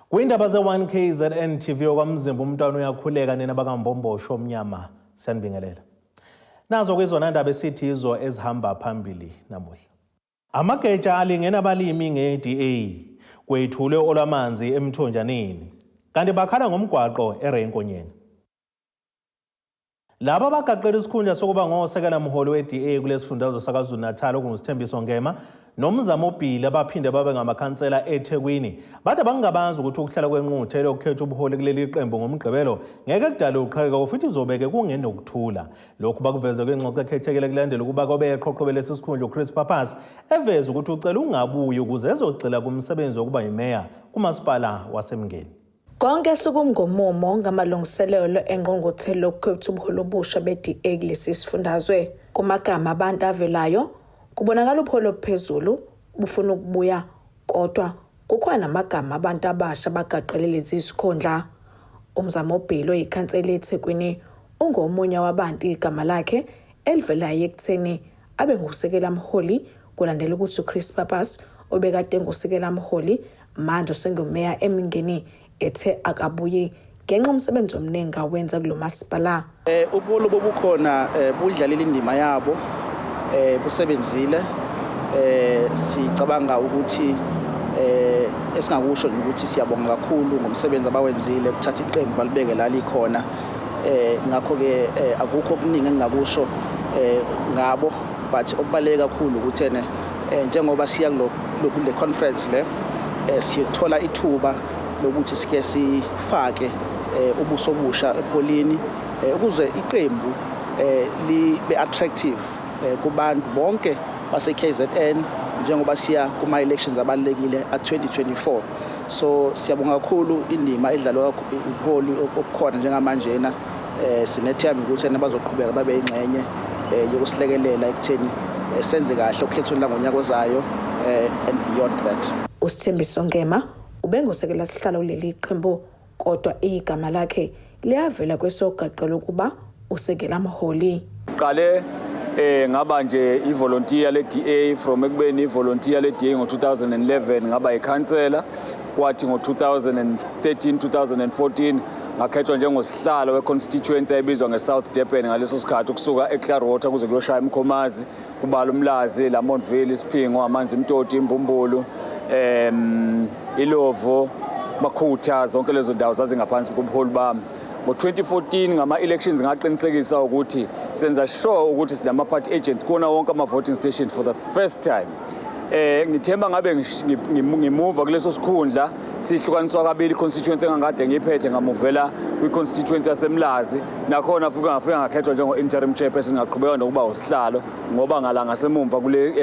Kwindaba ze1KZNTV okwamzimba umntwana uyakhuleka nina bakambombosho omnyama siyanibingelela. Nazo kwezona ndaba esithi izo ezihamba phambili namuhla. Amageja alingene abalimi ngeDA kwethulwe Olwamanzi EMTHONJANENI kanti bakhala ngomgwaqo eRenkonyeni. Laba bagaqela isikhundla sokuba ngosekela mholo weDA kulesifundazwe saKwaZulu-Natal okungusithembiso Ngema nomzamo obhili abaphinde babe ngamakhansela eThekwini bathi bangabazi ukuthi ukuhlala kwenquthe lokukhetha ubuholi kuleli qembu ngomgqibelo ngeke kudale uqhaqeka futhi izobeke kungenokuthula. Lokhu bakuveze kwengxoxo ekhethekile kulandela ukuba kobe eqhoqhobe lesikhundla uChris Pappas eveza ukuthi ucela ungabuyi ukuze ezogxila kumsebenzi wokuba yimeya kumasipala waseMngeni. Konke sukumgomumo ngamalungiselelo engqongothelo lokukhetha ubuholi obusha beDA kulesi sifundazwe. Kumagama abantu avelayo kubonakala ubuholi ophezulu bufuna ukubuya kodwa kukhona amagama abantu abasha bagaqele lezi zikhundla. Umzamo obhili oyikhansela eThekwini ungomunye wabantu igama lakhe elivelayo ekutheni abe ngusekela mholi kulandela ukuthi uChris Pappas obekade ngusekela mholi manje usengumeya eMngeni ethe akabuye ngenxa umsebenzi omningi awenza kulo masipala. Ubuholi bobukhona budlalela indima yabo busebenzile sicabanga ukuthi esingakusho ukuthi siyabonga kakhulu ngomsebenzi abawenzile ukuthatha iqembu balibeke la likhona ngakho ke akukho okuningi engingakusho ngabo but okubaleke kakhulu ukuthi ene njengoba siya kule conference le siyothola ithuba lokuthi sike sifake ubuso obusha epholini ukuze iqembu libe attractive kubantu bonke base KZN njengoba siya kuma elections abalekile a2024. So siyabonga kakhulu indima edlalwa ubuholi obukhona njengamanjena sinethemba ukuthi bazoqhubeka babe ingxenye yokusilekelela ekutheni senze kahle ukhethweni langonyaka ozayo and beyond that. Usithembiso Ngema ubengosekela sihlalo leli qembu kodwa igama lakhe liyavela kwesogaqelo ukuba usekela mholi. Qale ngaba nje ivolunteer leDA from ekubeni ivolunteer leDA ngo2011 ngaba ikhansela kwathi ngo2013 2014 ngakhethwa njengosihlalo weconstituency ebizwa ngeSouth Durban ngaleso sikhathi ukusuka eClearwater kuze kuyoshaya eMkhomazi kubala uMlazi laMontville Isiphingo amanzi Mtoti Imbumbulu iLovo Makhutha zonke lezo ndawo zazingaphansi kobuholi bami. Ngo2014 ngama elections ngaqinisekisa ukuthi senza sure ukuthi sinama party agents kuona wonke ama voting stations for the first time. Ngithemba ngabe ngimuva kuleso sikhundla sihlukaniswa kabili constituency engangade ngiphethe ngamuvela kwiconstituency yaseMlazi nakhona futhi ngafika ngakhethwa njengo interim chairperson ngaqhubeka nokuba usihlalo ngoba ngala ngasemumva kule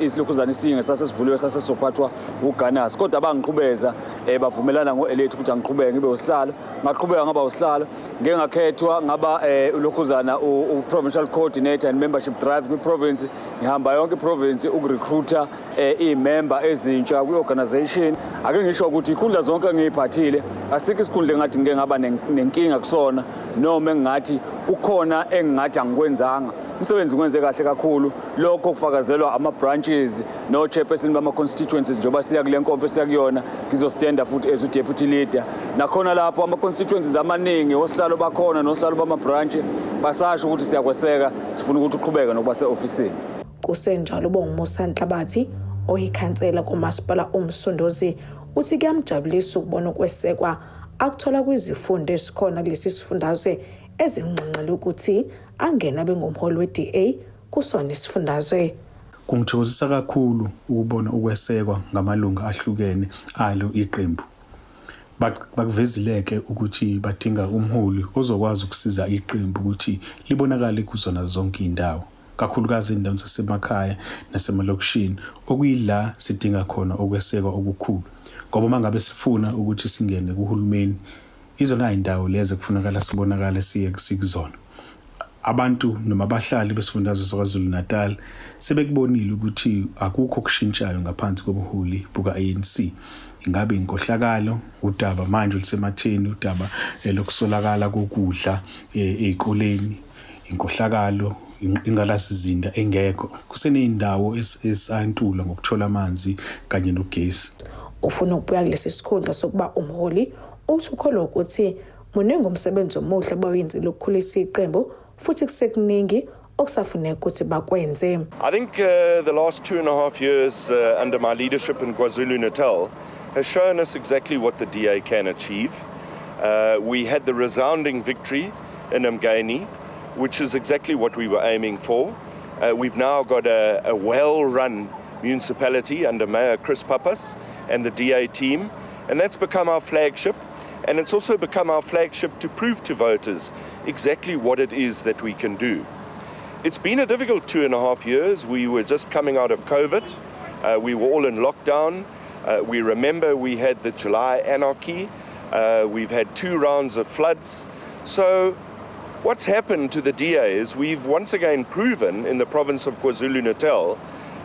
isilokhuzana isinge sasesivuliwe sasesophathwa uGanas kodwa bangiqhubeza bavumelana ngoelect ukuthi angiqhubeke ngibe usihlalo ngaqhubeka ngaba usihlalo ngeke ngakhethwa ngaba ulokhuzana u-provincial coordinator and membership drive kwi-province ngihamba yonke i-province ukurecruiter i-member ezintsha kwi-organization. Ake ngisho ukuthi ikhundla zonke engiyiphathile asikho isikhundla engathi ngeke ngaba nenkinga kusona noma engathi kukhona engathi angikwenzanga. Umsebenzi ukwenze kahle kakhulu lokho kufakazelwa ama-branches no-chairperson bama-constituencies njengoba siya kule nkonference siya kuyona ngizostenda futhi as u-deputy leader. Nakhona lapho ama-constituencies amaningi osihlalo bakhona nosihlalo bama-branch basasho ukuthi siyakweseka sifuna ukuthi uqhubeke nokuba se-ofisini. Kusenjalo uBongimusa Nhlabathi oyikhansela kumasipala umsondozi uthi kuyamjabulisa ukubona ukwesekwa akuthola kwizifundo esikhona kulesi sifundazwe ezingxenxele ukuthi angena bengumholi weDA kusona isifundazwe. Kungithokozisa kakhulu ukubona ukwesekwa ngamalunga ahlukene alo iqembu. Bakuvezileke ukuthi badinga umholi ozokwazi ukusiza iqembu ukuthi libonakale kuzona zonke indawo. Kakhulukazi indawo zasemakhaya nasemalokishini okuyila sidinga khona ukwesekwa okukhulu ngoba mangabe sifuna ukuthi singene kuhulumeni izona indawo lezi kufunakala sibonakala siye kuzona. Abantu noma abahlali besifundazwe saKwaZulu-Natal sebekubonile ukuthi akukho kushintshayo ngaphansi kobuholi buka-ANC. Ingabe inkohlakalo udaba manje lusematheni udaba lokusolakala kokudla ezikoleni inkohlakalo ingalasizinda engekho kuseneyindawo esantula ngokuthola amanzi kanye nogesi. ufuna ukubuya kulesi sikhundla sokuba umholi uthi ukholwa ukuthi muningi umsebenzi omuhle abawenzile ukukhulisa iqembu futhi kusekuningi okusafuneka ukuthi bakwenze. I think the last 2.5 years under my leadership in KwaZulu-Natal has shown us exactly what the DA can achieve. We had the resounding victory in Ngeye, which is exactly what we were aiming for. We've now got a well-run municipality under Mayor Chris Pappas and the DA team, and that's become our flagship. And it's also become our flagship to prove to voters exactly what it is that we can do. It's been a difficult 2.5 years. We were just coming out of COVID. We were all in lockdown. We remember we had the July anarchy. We've had 2 rounds of floods. So what's happened to the DA is we've once again proven in the province of KwaZulu-Natal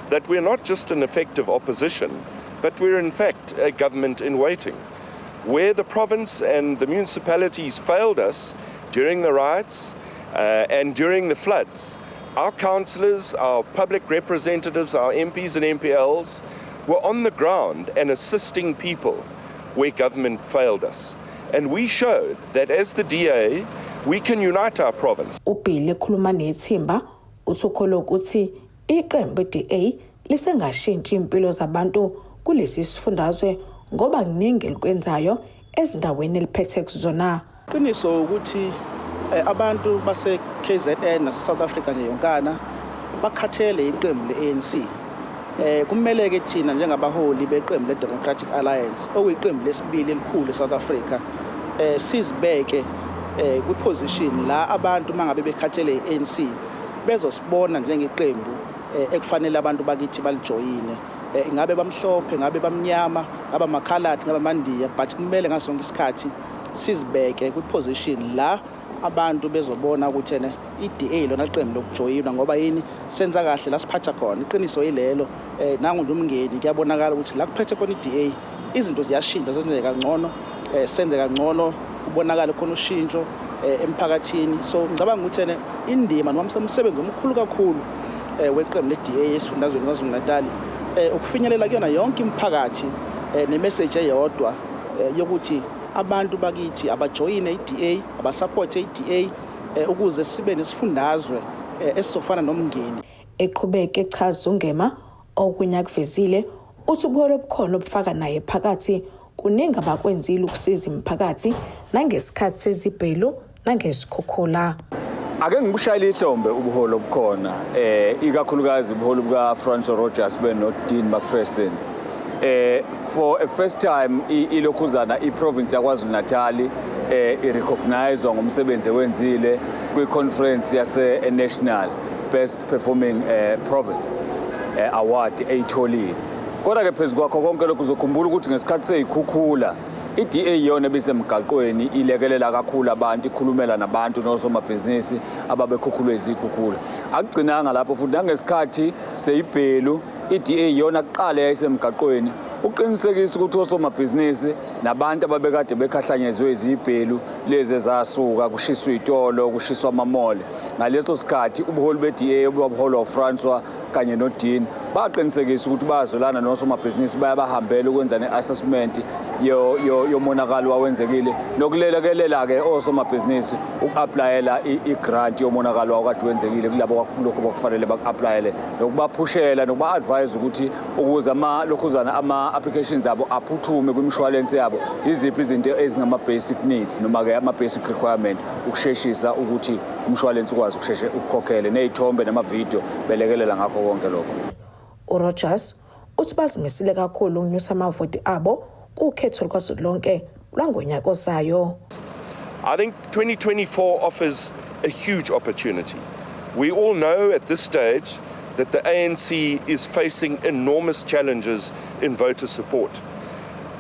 that we're not just an effective opposition, but we're in fact a government in waiting. Where the province and the municipalities failed us during the riots and during the floods, our councillors, our public representatives, our MPs and MPLs were on the ground and assisting people where government failed us. And we showed that as the DA, we can unite our province. Ubhili ekhuluma nethimba uthokolo ukuthi iqembu DA lisengashintshi impilo zabantu kulesi sifundazwe ngoba kuningi elikwenzayo ezindaweni eliphethe kuzona. Qiniso ukuthi abantu base KZN nase South Africa nje yonkana bakhathele iqembu leANC. Kumele ke thina njengabaholi beqembu leDemocratic Alliance okuyiqembu lesibili elikhulu eSouth Africa sizibeke kwiposition la abantu mangabe bekhathele iANC bezosibona njengeqembu ekufanele abantu bakithi balijoyine. Ingabe bamhlophe, ngabe bamnyama, ngaba makhaladi, ngaba mandiya, but kumele ngasonke isikhathi sizibeke kwiposition la abantu bezobona ukuthi ene iDA lona iqembu lokujoyina ngoba yini senza kahle la siphatha khona. Iqiniso yilelo nangu nje umngeni kuyabonakala ukuthi la kuphethe khona iDA izinto ziyashintsha senzeka kangcono, senze kangcono kubonakala khona ushintsho emphakathini. So ngicabanga ukuthi ene indima noma umsebenzi omkhulu kakhulu weqembu leDA esifundazweni kwaZulu-Natal ukufinyelela kuyona yonke imiphakathi nemessage eyodwa yokuthi abantu bakithi abajoyine iDA, abasupport iDA ukuze sibe nesifundazwe esizofana nomngeni. Eqhubeka echaza uNgema okunya kuvezile uthi ubuholo obukhona obufaka naye phakathi kuningi abakwenzile ukusiza imiphakathi nangesikhathi sezibhelu nangesikhokhula. Ake ngibushayile ihlombe ubuholo obukhona ikakhulukazi ubuholo buka Francois Rogers no Dean McPherson. For a first time ilokhuzana iprovince yaKwaZulu-Natal irecognize ngomsebenzi ewenzile kwi-conference yase national best performing province award eyitholile. Kodwa ke phezulu kwakho konke lokhu uzokhumbula ukuthi ngesikhathi seyikhukhula iDA yona besemgaqweni ilekelela kakhulu abantu ikhulumela nabantu nosomabhizinisi ababekhukhulwe izikhukhula. Akugcinanga lapho futhi nangesikhathi seyibhelu iDA yona kuqala yayisemgaqweni uqinisekisa ukuthi osomabhizinisi nabantu ababekade bekhahlanyezwe izibhelu lezi ezasuka kushiswa itolo kushiswa amamole. Ngaleso sikhathi ubuholi beDA obuholo Francois kanye noDean baqinisekisa ukuthi bazolana nosomabhizinisi bayabahambela ukwenza neassessment yomonakalo wawenzekile nokulelekelela ke osomabhizinisi ukuapplyela igrant yomonakalo wakade wenzekile kulabo lokho bakufanele bakuapplyele nokubaphushela nokuba-advise ukuthi ukuze lokhuzana ama-applications abo aphuthume kwimishwalense yabo iziphi izinto ezingama-basic needs noma ke ama-basic requirement ukusheshisa ukuthi umshwalense ukwazi ukusheshe ukukhokhele ney'thombe namavidiyo belekelela ngakho konke lokho. uRogers uthi bazimisile kakhulu ukunyusa amavoti abo kukhetho lukazwelonke lwangonyaka ozayo. I think 2024 offers a huge opportunity. We all know at this stage that the ANC is facing enormous challenges in voter support.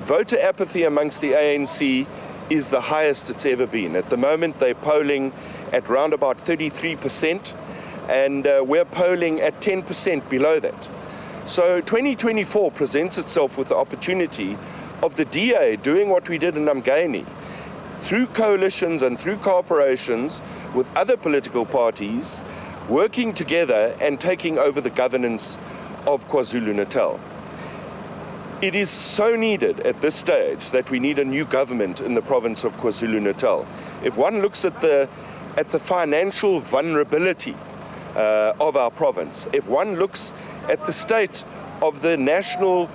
Voter apathy amongst the ANC is the highest it's ever been. At the moment, they're polling at round about 33%, and we're polling at 10% below that. So 2024 presents itself with the opportunity of the DA doing what we did in Ngeye, through coalitions and through cooperations with other political parties, working together and taking over the governance of KwaZulu-Natal. It is so needed at this stage that we need a new government in the province of KwaZulu-Natal. If one looks at the financial vulnerability of our province, if one looks at the state of the national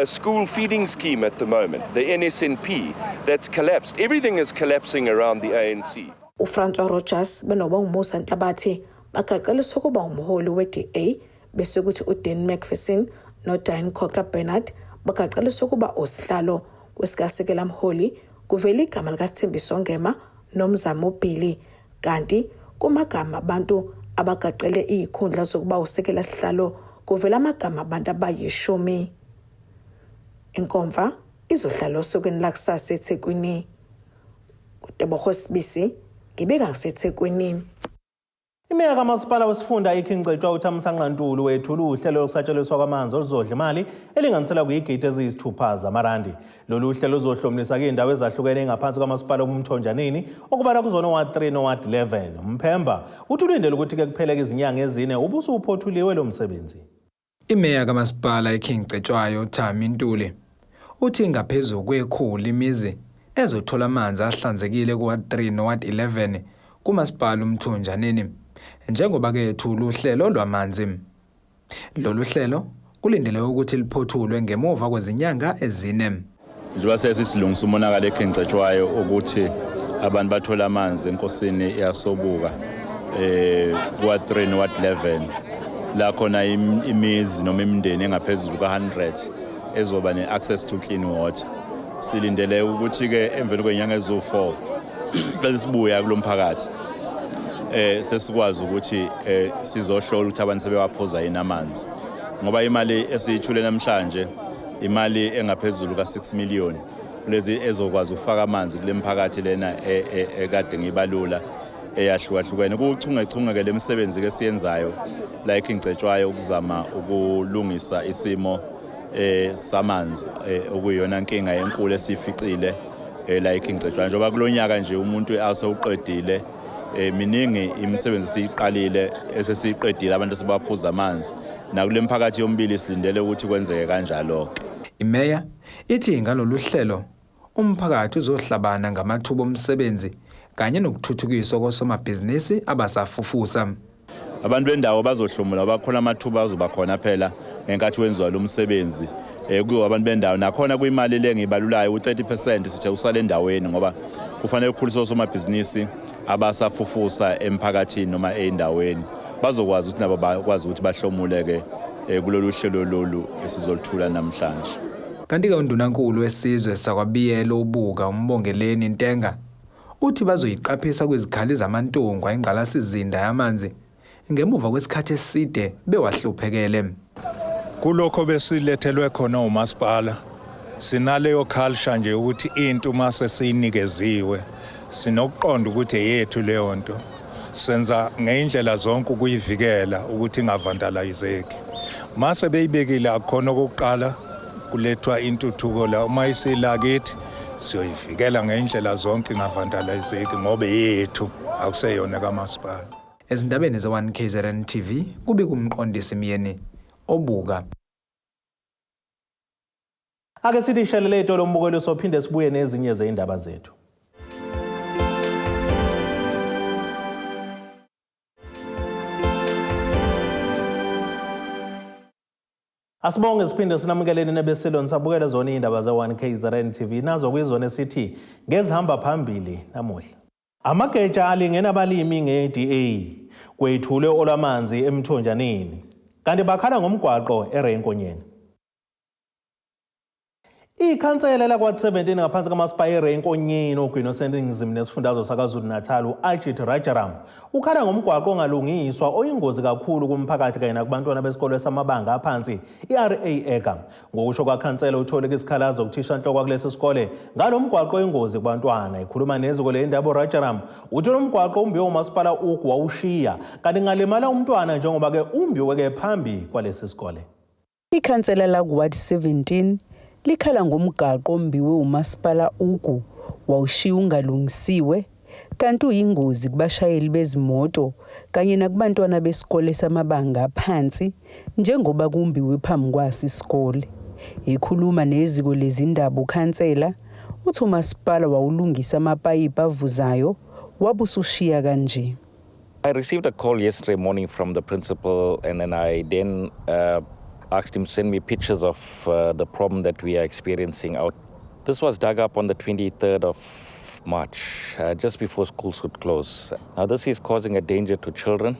school feeding scheme at the moment, the NSNP, that's collapsed. Everything is collapsing around the ANC. uFrancois Rogers benoba umusa Nhlabathi bakaqalisa ukuba umholi we-DA bese kuthi uDan McPherson noDiane Cocker Bernard bakaqalisa ukuba osihlalo kwesikasekela mholi kuvela igama likaSithembiso Ngema nomzamo Billy kanti kumagama abantu abagaqele izikhundla zokuba usekela sihlalo kuvela amagama abantu abayishumi. Inkomfa izohlala osukweni lakusasa eThekwini. Kutebogo Sibisi ngibeka ngaseThekwini. Imeya kamasipala wesifunda iKingcetshwa uThamsanqa Ntuli wethula uhlelo lokusatshalaliswa kwamanzi oluzodla imali elinganisela kuyigidi eziyisithupha zamarandi. Lolu hlelo luzohlomulisa indawo ezahlukene engaphansi kamasipala womthonjaneni okubala kuzona wa 3 no wa 11. Mphemba uthi ulindele ukuthi ke kuphele izinyanga ezine ubuso uphothuliwe lo msebenzi. Imeya kamasipala eKingcetshwayo uThami Ntuli uthi ngaphezulu kwekhulu imizi ezothola amanzi ahlanzekile kuwa 3 no wa 11 kumasipala umthonjaneni. Njengoba ke ethula uhlelo lwamanzi. Lolu hlelo kulindele ukuthi liphothulwe ngemuva kwezinyanga ezine. Njengoba sesilungisa umonakalo eKingcetshwayo ukuthi abantu bathola amanzi enkosini yasobuka kuwa 3 no wa 11 la khona imizi noma imindeni engaphezulu ka100 ezoba neaccess to clean water. Silindele ukuthi ke emveni kwenyanga ezo4 bese sibuya kulomphakathi sesikwazi ukuthi sizohlola ukuthi abantu sebewaphuza yini amanzi ngoba imali esiyithule namhlanje imali engaphezulu ka6 million lezi ezokwazi ukufaka amanzi kule mphakathi lena ekade ngibalula eyahlukahlukene kuchungechunge ke lemisebenzi ke siyenzayo la eKingcetshwayo ukuzama ukulungisa isimo samanzi okuyona inkinga enkulu esificile la eKingcetshwayo njengoba kulonyaka nje umuntu asewuqedile miningi imisebenzi siyiqalile esesiqedile abantu sebaphuza amanzi nakule mphakathi yombili silindele ukuthi kwenzeke kanjalo ke. Imeya ithi ngalolu hlelo umphakathi uzohlabana ngamathuba omsebenzi kanye nokuthuthukiswa kosomabhizinisi abasafufusa. Abantu bendawo bazohlomula bakhona amathuba azoba khona phela ngenkathi wenziwa lo msebenzi kuyo abantu bendawo nakhona kuyimali lengibalulayo u30% sithe usale endaweni ngoba kufanele ukukhuliswa osomabhizinisi abasafufusa emphakathini noma endaweni bazokwazi ukuthi nabo bakwazi ukuthi bahlomuleke kulolu hlelo lolu esizolithula namhlanje. Kanti ke undunankulu wesizwe sakwabiyelo ubuka umbongeleni Ntenga uthi bazoyiqaphisa kwizikhali zamantungu ayingqalasizinda yamanzi ngemuva kwesikhathi eside bewahluphekele. Kulokho besilethelwe khona umasipala sinaleyo culture nje ukuthi into mase siyinikeziwe sinokuqonda ukuthi yethu leyo nto senza ngeindlela zonke ukuyivikela ukuthi ingavandalizeki. Mase beyibekile akhona ukuqala kulethwa intuthuko la uma isila kithi siyoyivikela ngeindlela zonke ingavandalizeki ngoba yethu akuseyona kamasipala. Ezindabeni ze1KZNTV kube kumqondisi Myeni obuka. Ake sithi ishelele itolo lombukelo sophinde sibuye nezinye zeindaba zethu. Asibonge siphinde sinamukeleni nebesiloni sabukele zona indaba ze1KZNTV nazo kwizona sithi ngezihamba phambili namuhla. Amageja Alingene Abalimi ngeDA kwethule Olwamanzi emthonjaneni kanti bakhala ngomgwaqo eRenkonyeni. Ikhansela la kwa17 ngaphansi kamasipala eRenkonyeni ogwino sendingizimi nesifundazwe saKwaZulu-Natal uAjit Rajaram ukhala ngomgwaqo ongalungiswa oyingozi kakhulu kumphakathi kanye nakubantwana besikole samabanga aphansi iRA. Ngokusho kwakhansela utholeke isikhalazo ukuthishanhloko kulesi sikole ngalomgwaqo oyingozi kubantwana. Ikhuluma neziko leindaba Rajaram uthi lo mgwaqo umbiwe umasipala wawushiya kanti ngalimala umntwana njengoba ke umbiwe ke phambi kwalesi sikole. Ikhansela la kuward 17 likhala ngomgaqo ombiwe umasipala wawushiya ungalungisiwe kanti uyingozi kubashayeli bezimoto kanye nakubantwana besikole samabanga aphansi njengoba kumbiwe phambi kwasi isikole. Ekhuluma neziko lezindaba ukhansela uthi umasipala wawulungisa amapayipi avuzayo wabusushiya kanje. I received a call yesterday morning from the principal, and then I asked him to send me pictures of the problem that we are experiencing out. This was dug up on the 23rd of March, just before schools would close. Now this is causing a danger to children,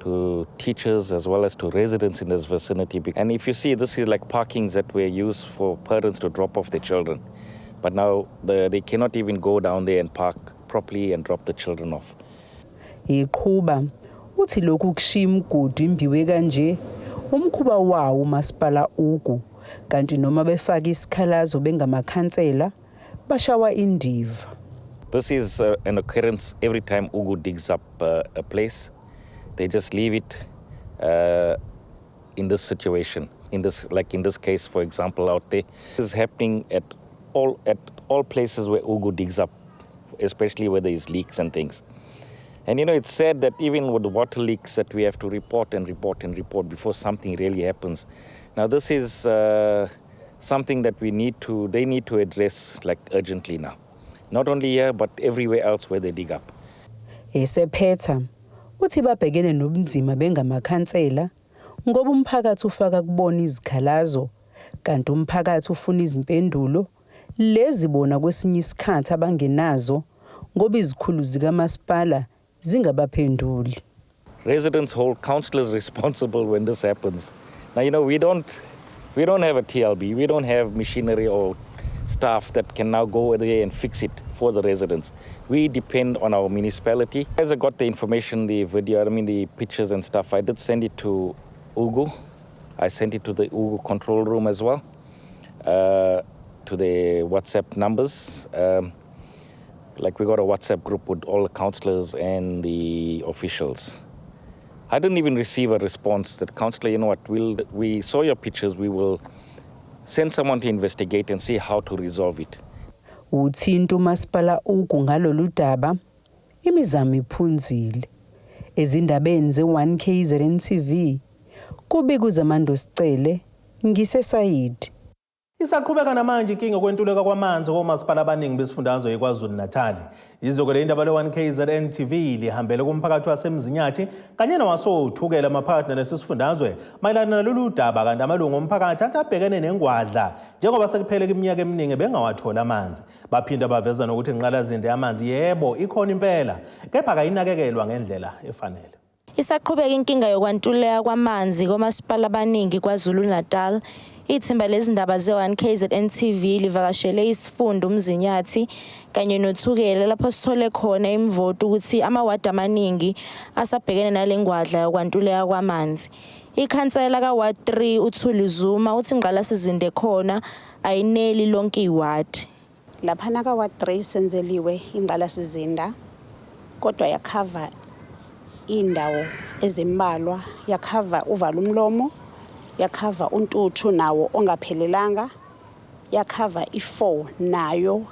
to teachers, as well as to residents in this vicinity. And if you see, this is like parkings that were used for parents to drop off their children. But now they cannot even go down there and park properly and drop the children off. Iqhuba uthi lokhu kushiya imgodi imbiwe kanje umkhuba wawo umasipala ugu kanti noma befaka isikhalazo bengamakhansela bashawa indiva. This is an occurrence every time Ugu digs up a place. They just leave it in this situation. In this case, for example, out there, this is happening at all places where Ugu digs up, especially where there is leaks and things. And it's sad that even with water leaks that we have to report before something really happens. Now this is something that they need to address urgently now. Not only here, but everywhere else where they dig up. Esephetha uthi babhekene nobunzima bengamakhansela ngoba umphakathi ufaka kubona izikhalazo kanti umphakathi ufuna izimpendulo lezi bona kwesinye isikhathi abangenazo ngoba izikhulu zikamasipala zingabaphenduli. Residents hold councillors responsible when this happens. Now we don't have a TLB, we don't have machinery or staff that can now go there and fix it for the residents. We depend on our municipality. As I got the information, the video, the pictures and stuff, I did send it to Ugu. I sent it to the Ugu control room as well, to the WhatsApp numbers. We got a WhatsApp group with all the councillors and the officials. I didn't even receive a response that, councillor, you know what, we saw your pictures, we will send someone to investigate and see how to resolve it. Uthinta umasipala ugu ngalolu daba imizamo iphunzile. Ezindabeni ze1KZNTV kubika uZamando Sicele ngisesayidi. Isaqhubeka namanje inkinga yokwentuleka kwamanzi komasipala abaningi besifundazwe eKwaZulu-Natal. Izoko le ndaba le1KZNTV lihambele kumphakathi waseMzinyathi kanye nawasothukela amaphakathi nesifundazwe mayelana nalolu daba kanti amalungu omphakathi athi abhekene nengwadla njengoba sekupheleka iminyaka eminingi bengawathola amanzi. Baphinda baveza nokuthi inqalazinde yamanzi yebo ikhona impela kepha kayinakekelwa ngendlela efanele. Isaqhubeka inkinga yokwantuleka kwamanzi komasipala abaningi KwaZulu-Natal. Ithimba lezindaba ze1KZNTV livakashele isifundo uMzinyathi kanye nothukela lapho sithole khona imvoto ukuthi amawadi amaningi asabhekene nalengwadla yokwantuleka kwamanzi. Ikhansela kaWard 3 uThuli Zuma uthi ingqalasizinda khona ayineli lonke iwadi. Laphana kaWard 3 senzeliwe ingqalasizinda kodwa yakhava indawo ezimbalwa, yakhava uvala umlomo, yakhava untuthu nawo ongaphelelanga, yakhava i4 nayo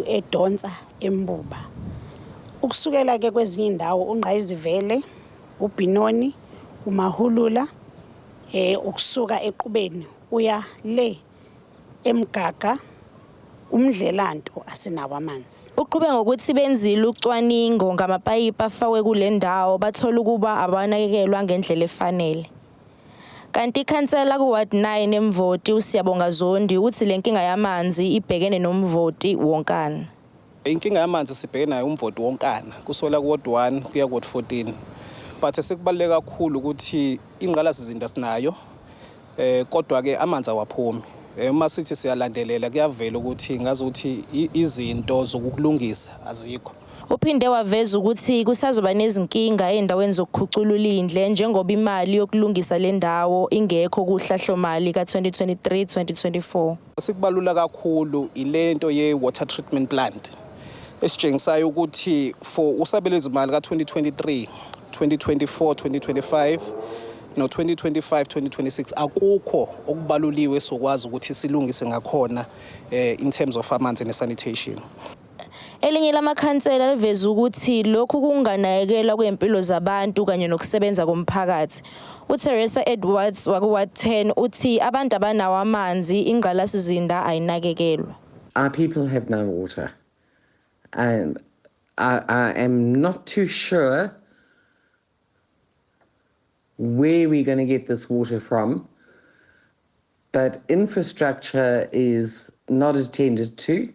edonsa embuba. Ukusukela ke kwezinye indawo uNgqayizivele, uBinoni, uMahulula, ukusuka equbeni uya le eMgaga umdlelanto asinawo amanzi. Uqhubeka ngokuthi benzile ucwaningo ngamapayipi afakwe kule ndawo bathola ukuba abanakekelwa ngendlela efanele. Kanti ikhansela kuWard 9 emvoti uSiyabonga Zondi uthi lenkinga yamanzi ibhekene nomvoti wonkana. Inkinga yamanzi sibhekene nayo umvoti wonkana kusola kuWard 1 kuya kuWard 14. But sekubaleka kakhulu ukuthi ingqalasizinda sinayo kodwa ke amanzi awaphumi. Uma sithi siyalandelela kuyavela ukuthi ngazi ukuthi izinto zokulungisa azikho. Uphinde waveza ukuthi kusazoba nezinkinga endaweni zokukhuculula indle njengoba imali yokulungisa le ndawo ingekho kuhlahlomali ka2023-2024. Sikubalula kakhulu ilento ye-water treatment plant esitshengisayo ukuthi for usabeleza imali ka2023, 2024, 2025 no 2025, 2026 akukho okubaluliwe sokwazi ukuthi silungise ngakhona in terms of amanzi and sanitation. Elinye lamakhansela liveza ukuthi lokhu kunganakekelwa kwempilo zabantu kanye nokusebenza komphakathi. uTeresa Edwards wakuWard 10 uthi abantu abanawo amanzi ingqalasizinda ayinakekelwa. Our people have no water. And I am not too sure where we're going to get this water from, but infrastructure is not attended to.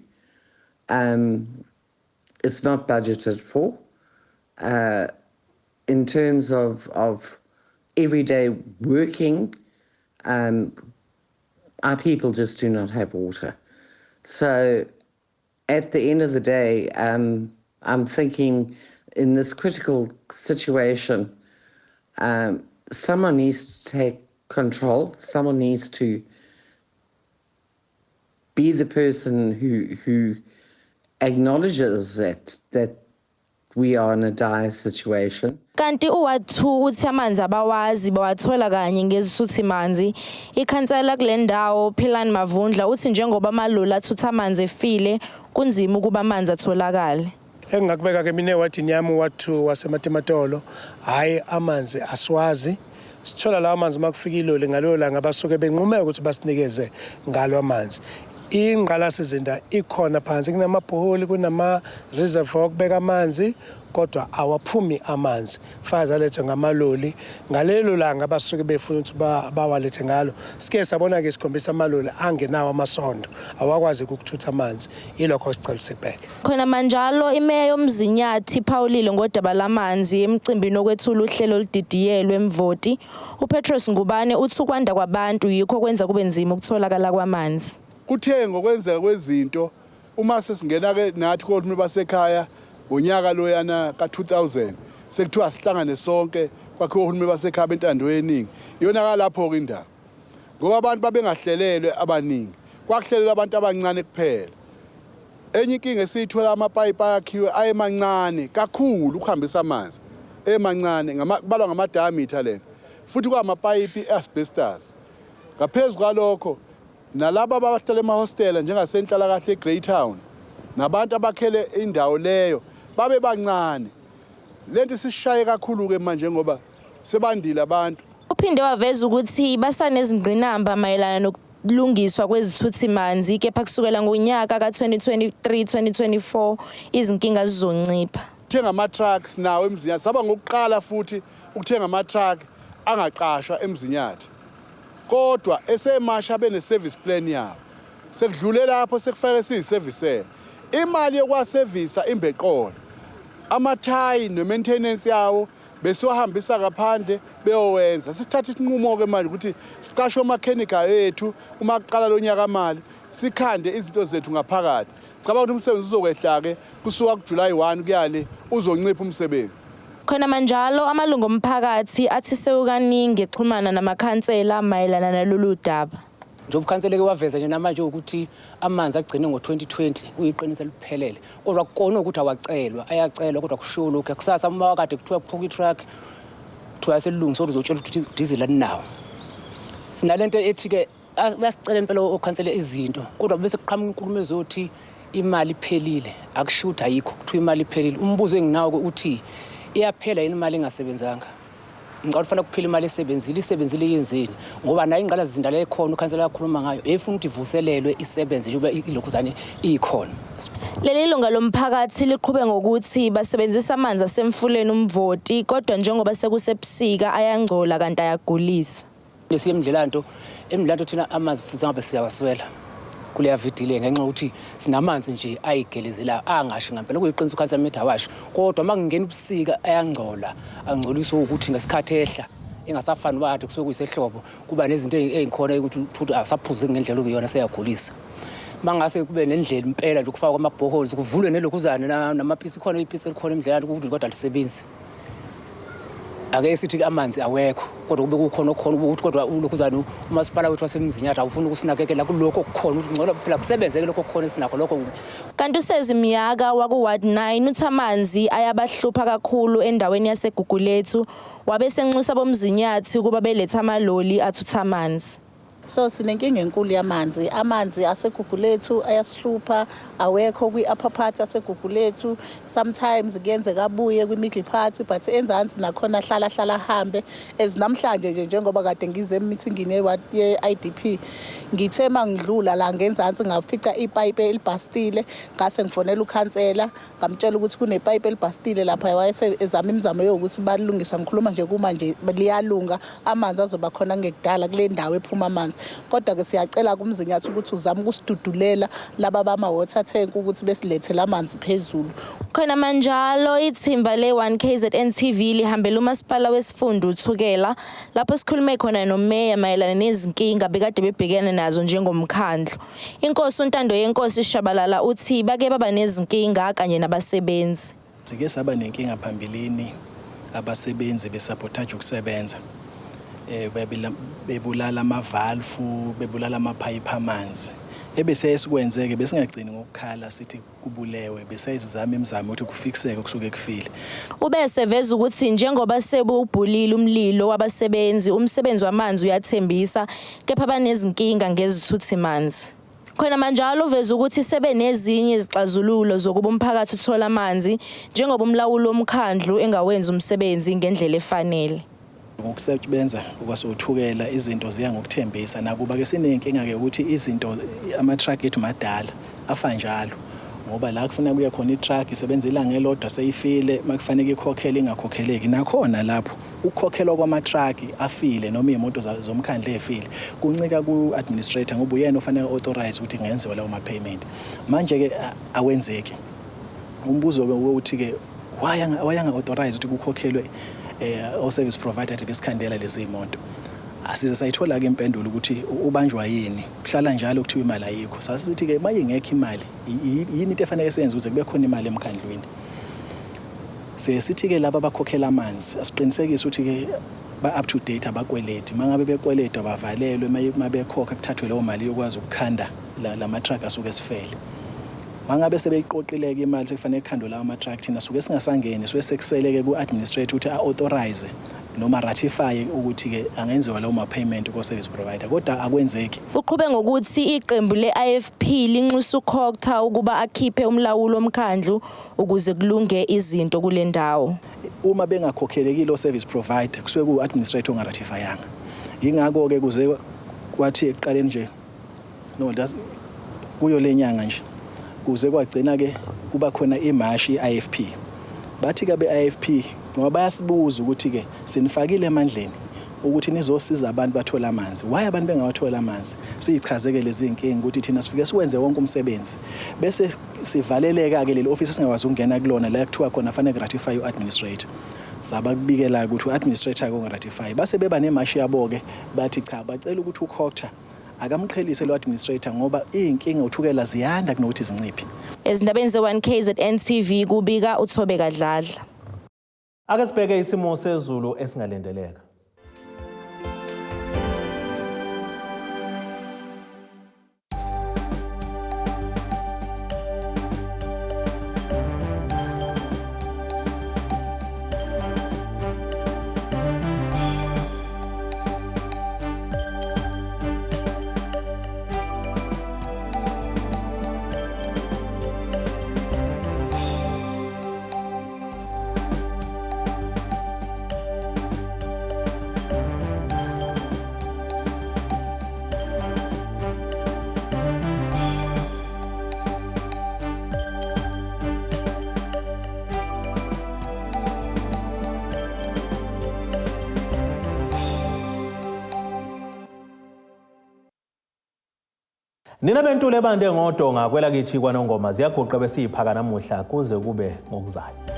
It's not budgeted for. In terms of everyday working, our people just do not have water. So at the end of the day, I'm thinking in this critical situation, someone needs to take control. Someone needs to be the person who acknowledges that we are in a dire situation. Kanti uWard 2 uthi amanzi abawazi bawathola kanye ngezithuthi manzi. Ikhansela kule ndawo Philani Mavundla uthi njengoba amaloli athutha amanzi efile kunzima ukuba amanzi atholakale. Engakubeka ke mina wathi nyami uWard 2 waseMatimatolo hayi amanzi aswazi. Sithola lawo amanzi makufika iloli ngalo langa basuke benqumeka ukuthi basinikeze ngalo amanzi. Ingqalasizinda ikhona phansi kunamabhoholi kunama reservoir okubeka amanzi kodwa awaphumi amanzi faza lethe ngamaloli ngalelo langa basuke befuna ukuthi bawalethe ngalo sike sabona ke sikhombisa amaloli angenawo amasondo awakwazi ukuthutha amanzi ilokho sicela usibheke khona manjalo imeya yomzinyathi Phawulile ngodaba lamanzi emcimbini okwethula uhlelo oludidiyelwe emvoti uPetros Ngubane uthi ukwanda kwabantu yikho kwenza kube nzima ukutholakala kwamanzi. Kuthe ngokwenzeka kwezinto uma sesingena ke nathi kohulumeni basekhaya ngonyaka loyana ka2000 sekuthiwa sihlangane sonke kwakhiwa uhulumeni basekhaya bentando yeningi iyona lapho ke indaba ngoba abantu babengahlelelwe abaningi kwakuhlelelwa abantu abancane kuphela enye inkinga esithola amapipe ayakhiwe ayemancane kakhulu ukuhambisa amanzi emancane balwa ngama diameter lena futhi kwamapipe asbestos ngaphezulu kwalokho nalabo abahlala emahostela njengasenhlala kahle eGreytown nabantu abakhele indawo leyo babe bancane lento sishaye kakhulu ke manje ngoba sebandile abantu. Uphinde waveza ukuthi basanezingqinamba mayelana nokulungiswa kwezithuthi manzi kepha kusukela ngonyaka ka2023-2024 izinkinga zizoncipha. Uthenga ama-trucks nawo emzinyathi saba ngokuqala futhi ukuthenga ama-truck angaqashwa emzinyathi kodwa esemasha bene-service plan yabo sekudlule lapho sekufake siyi-service imali yokwasevisa imbeqola amathayi ne-maintenance yawo besiwahambisa ngaphandle beyowenza sisithatha isinqumo ke manje ukuthi siqashe omakhenika yethu uma kuqala lonyaka mali sikhande izinto zethu ngaphakathi sicabanga ukuthi umsebenzi uzokwehla ke kusuka kuJuly 1 kuyale uzoncipha umsebenzi. Khona manjalo amalungu omphakathi athi sewukaningi exhumana namakhansela mayelana nalolu daba. Njengoba ukhansela ke waveza nje namanje ukuthi amanzi agcine ngo2020 kuyiqiniso liphelele kodwa kukona ukuthi awacelwa ayacelwa kodwa kushiwo lokho kusasa uma wakade kuthiwa kuphuka i-truck kuthiwa selungiswa uzotshela ukuthi diesel aninawo sinalento ethi ke bayasicela impela okhansela izinto kodwa bese kuqhamuka inkulumo ezothi imali iphelile akusho ukuthi ayikho kuthiwa imali iphelile umbuzo enginawo uthi iyaphela yini imali engasebenzanga ngicela kufanele kuphela imali isebenzile yenzeni ngoba nayo ingqala zindala ekhona ukhansela yakhuluma ngayo efuna ukuthi ivuselelwe isebenze njengoba ilokhuzane ikhona. Leli lunga lomphakathi liqhube ngokuthi basebenzisa amanzi asemfuleni umvoti kodwa njengoba sekusebusika ayangcola kanti ayagulisa. Lesiyemdlelanto thina amanzi futhi ngabe siyawaswela kuleya vidile ngenxa ukuthi sinamanzi nje ayigelezela angashi ngempela kuyiqinisa ukhansela methi awasho kodwa makungena ubusika ayangcola angcoliswa ukuthi ngesikhathi ehla engasafani wakade kusuke kuyisehlobo kuba nezinto ezikhona ukuthi asaphuze ngendlela okuyona seyagulisa mangase kube nendlela impela nje ukufaka kwamabhoholes kuvulwe nelokhuzane namapisi khona ipisi elikhona emdlelani ukuthi kodwa lisebenzi ake sithi amanzi awekho kodwa kube kukhona ukuthi kodwa ulokhuzane umasipala wethu wasemzinyathi awufuna ukusinakekela kuloko okukhona ukuthi ngcola phela kusebenzeke lokho okukhona sinakho lokho. Kanti usezimiyaka wakuWard 9 uthi amanzi ayabahlupha kakhulu endaweni yaseGugulethu wabe senxusa bomzinyathi ukuba beletha amaloli athutha amanzi. So sinenkinga enkulu yamanzi. Amanzi aseGugulethu ayasihlupha, awekho kwi-upper part aseGugulethu. Sometimes kuyenzeka abuye kwi-middle part, but enzansi nakhona hlala ahambe. Namhlanje nje njengoba kade ngize emithingini ye-IDP, ngithe mangidlula la ngenzansi ngafica ipipe elibhastile, ngase ngifonela ukhansela, ngamtshela ukuthi kunepipe elibhastile lapha wayezama imizamo yokuthi balungisa. Ngikhuluma nje kuma nje liyalunga, amanzi azoba khona ngekudala kule ndawo ephuma amanzi. Kodwa ke siyacela kumzinyathi ukuthi uzame ukusidudulela laba bama-water tank ukuthi besilethele amanzi phezulu. Khona manjalo ithimba le-1KZNTV lihambela umasipala wesifunda uThukela lapho sikhulume khona nomeya mayelana nezinkinga bekade bebhekene nazo njengomkhandlu. Inkosi uNtando yenkosi Shabalala uthi bake baba nezinkinga kanye nabasebenzi. Sike saba nenkinga phambilini, abasebenzi besabotage ukusebenza. Bebulala amavalfu, bebulala amapipe amanzi. Ebese esikwenzeke besingagcini ngokukhala sithi kubulewe, bese sizama imizamo ukuthi kufikseke kusuke kufile. Ubese veza ukuthi njengoba sebubhulile umlilo wabasebenzi, umsebenzi wamanzi uyathembisa, kepha banezinkinga ngezithuthi manzi. Khona manjalo uveza ukuthi sebe nezinye izixazululo zokuba umphakathi uthola amanzi njengoba umlawuli womkhandlu engawenza umsebenzi ngendlela efanele. Ngokusebenza kwasothukela izinto ziya ngokuthembisa, nakuba ke sinenkinga ke ukuthi izinto ama-truck ethu madala afa njalo, ngoba la kufuna kuya khona i-truck isebenza ilanga elodwa seyifile, makufanele ikhokhele ingakhokheleki. Nakhona lapho ukukhokhelwa kwama-truck afile noma iy'moto zomkhandlu efile kuncika ku-administrator ngoba uyena ofanele authorize ukuthi kungenziwa lawo ma-payment. Manje ke awenzeki. Umbuzo ke ukuthi ke wayanga authorize ukuthi kukhokhelwe o-service provider besikhandela lezi moto. Asize sayithola ke impendulo ukuthi ubanjwa yini, kuhlala njalo kuthiwa imali ayikho. Sasithi ke maye ngekho imali yini into efanele senze ukuze kube khona imali emkhandlwini. Sithi ke laba abakhokhela amanzi asiqinisekise ukuthi ke ba up to date abakweleti, mangabe bekweleta bavalelwe, mabekhokha kuthathwe leyo mali yokwazi ukukhanda la ma-truck asuke esifele. Mangabe sebeyiqoqileke imali sekufanele ikhandwe lawo ama-truck, thina suke singasangeni sekuseleke ku-administrator ukuthi a-authorize noma ratify ukuthi ke angenziwa lawo ma-payment ko-service provider, kodwa akwenzeki. Uqhube ngokuthi iqembu le-IFP linxusa ukhokha ukuba akhiphe umlawuli womkhandlu ukuze kulunge izinto kule ndawo. Uma bengakhokhelekile o-service provider kusuke ku-administrator ongaratifayanga. Yingakho-ke kuze kwathi ekuqaleni nje kuyo lenyanga nje kuze kwagcina ke kuba khona imashi i-IFP. Bathi ke be-IFP ngoba bayasibuza ukuthi ke sinifakile emandleni ukuthi nizosiza abantu bathola amanzi. Why abantu bengawathola amanzi? Siyichazeke lezi inkinga ukuthi thina sifike siwenze wonke umsebenzi bese sivaleleka ke leli office singakwazi ukungena kulona la kuthiwa khona fanele ratify u-administrator. Sabakubikela ukuthi u-administrator akongaratify. Base beba nemashi yabo ke bathi cha bacela ukuthi ukhokha akamqhelise lo administrator ngoba inkinga uthukela ziyanda kunokuthi zinciphi. Ezindabeni ze-1KZNTV kubika uThobe Kadladla. Ake sibheke isimo sezulu esingalendeleka. Nina bentule bande ngodonga kwelakithi kwaNongoma ziyaguqa besiyiphaka namuhla kuze kube ngokuzayo.